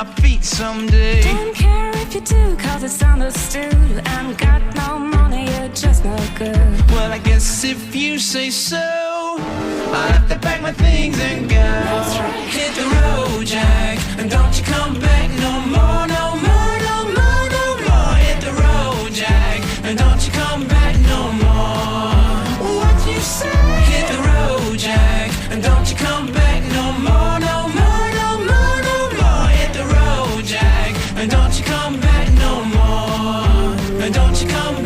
my feet someday. Don't care if you do, cause it's understood. And got no money, you're just no good. Well, I guess if you say so, I'll have to pack my things and go. That's right. Hit the road, Jack, and don't you come back no more, no more, no more, no more. Hit the road, Jack, and don't you come back no more. What you say? Hit the road, Jack, and don't you come back no more, no more, no more, no more. Hit the road, Jack, and don't you come back no more, and don't you come